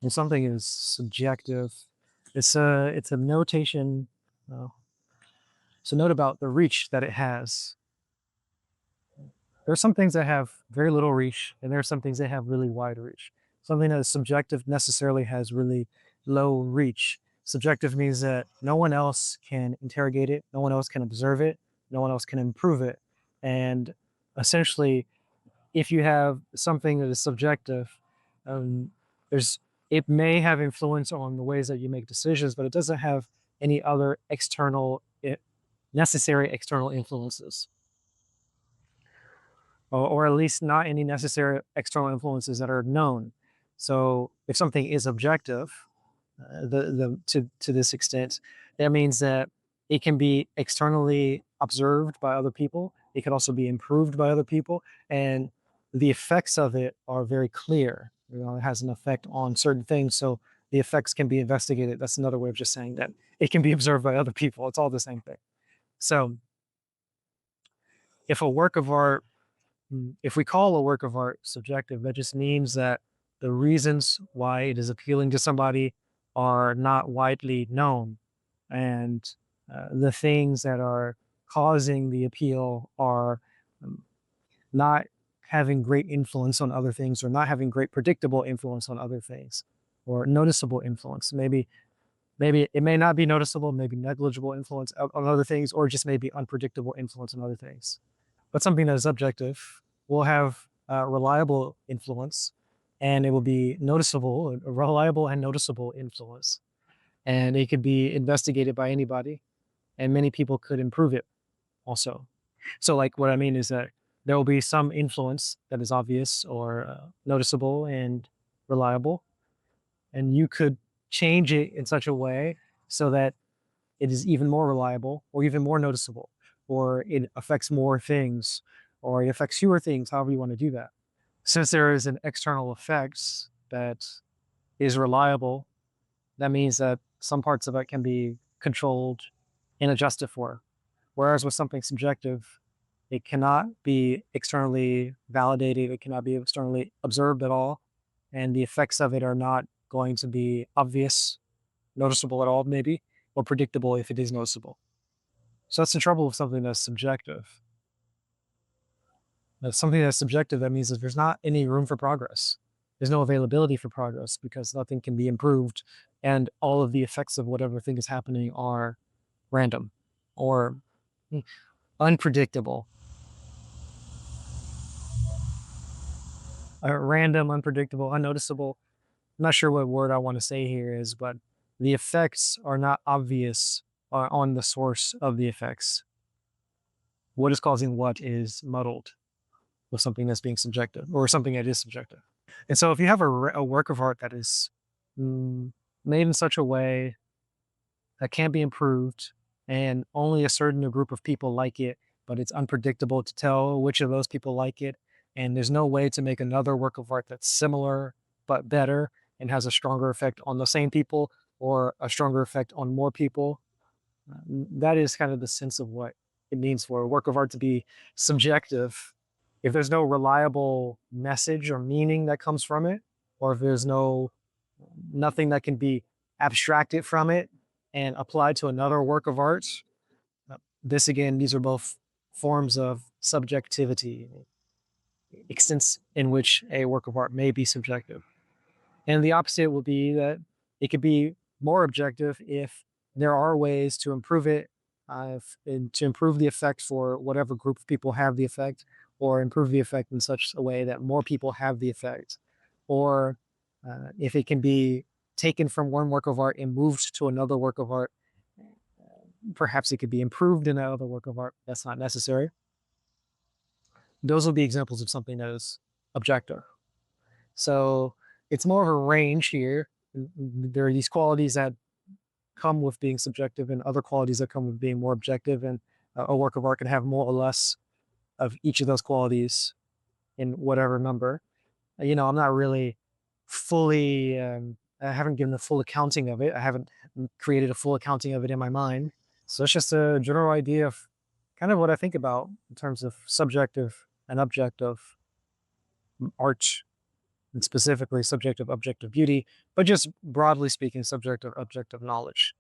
When something is subjective, it's a notation. Uh, it's a note about the reach that it has. There are some things that have very little reach, and there are some things that have really wide reach. Something that is subjective necessarily has really low reach. Subjective means that no one else can interrogate it, no one else can observe it, no one else can improve it. And essentially, if you have something that is subjective, um, there's it may have influence on the ways that you make decisions, but it doesn't have any other necessary external influences, or at least not any necessary external influences that are known. So if something is objective, to this extent, that means that it can be externally observed by other people. It can also be improved by other people, and the effects of it are very clear. It has an effect on certain things, so the effects can be investigated. That's another way of just saying that it can be observed by other people. It's all the same thing. So if a work of art if we call a work of art subjective, that just means that the reasons why it is appealing to somebody are not widely known. And the things that are causing the appeal are um, not having great influence on other things, or not having great predictable influence on other things, or noticeable influence. Maybe it may not be noticeable, maybe negligible influence on other things, or just maybe unpredictable influence on other things. But something that is objective will have reliable influence, and it will be noticeable, a reliable and noticeable influence. And it could be investigated by anybody, and many people could improve it also. So, like, what I mean is that there will be some influence that is obvious or noticeable and reliable, and you could change it in such a way so that it is even more reliable or even more noticeable, or it affects more things, or it affects fewer things, however you want to do that. Since there is an external effect that is reliable, that means that some parts of it can be controlled and adjusted for. Whereas with something subjective, it cannot be externally validated, it cannot be externally observed at all, and the effects of it are not going to be obvious, noticeable at all, maybe, or predictable if it is noticeable. So that's the trouble with something that's subjective. Something that's subjective, that means that there's not any room for progress. There's no availability for progress because nothing can be improved, and all of the effects of whatever thing is happening are random or unpredictable. Random, unpredictable, unnoticeable. I'm not sure what word I want to say here is, but the effects are not obvious on the source of the effects. What is causing what is muddled with something that's being subjective, or something that is subjective. And so if you have a work of art that is mm, made in such a way that can't be improved, and only a certain group of people like it, but it's unpredictable to tell which of those people like it, and there's no way to make another work of art that's similar but better and has a stronger effect on the same people, or a stronger effect on more people, that is kind of the sense of what it means for a work of art to be subjective. If there's no reliable message or meaning that comes from it, or if there's nothing that can be abstracted from it and applied to another work of art, these are both forms of subjectivity, extents in which a work of art may be subjective. And the opposite will be that it could be more objective if there are ways to improve it, and to improve the effect for whatever group of people have the effect, or improve the effect in such a way that more people have the effect, or if it can be taken from one work of art and moved to another work of art, perhaps it could be improved in that other work of art. That's not necessary. Those will be examples of something that is objective. So it's more of a range here. There are these qualities that come with being subjective, and other qualities that come with being more objective. And a work of art can have more or less of each of those qualities in whatever number. I'm not really fully, I haven't given a full accounting of it. I haven't created a full accounting of it in my mind. So it's just a general idea of kind of what I think about in terms of subjective and objective art. and specifically subjective objective beauty, but just broadly speaking, subjective objective knowledge.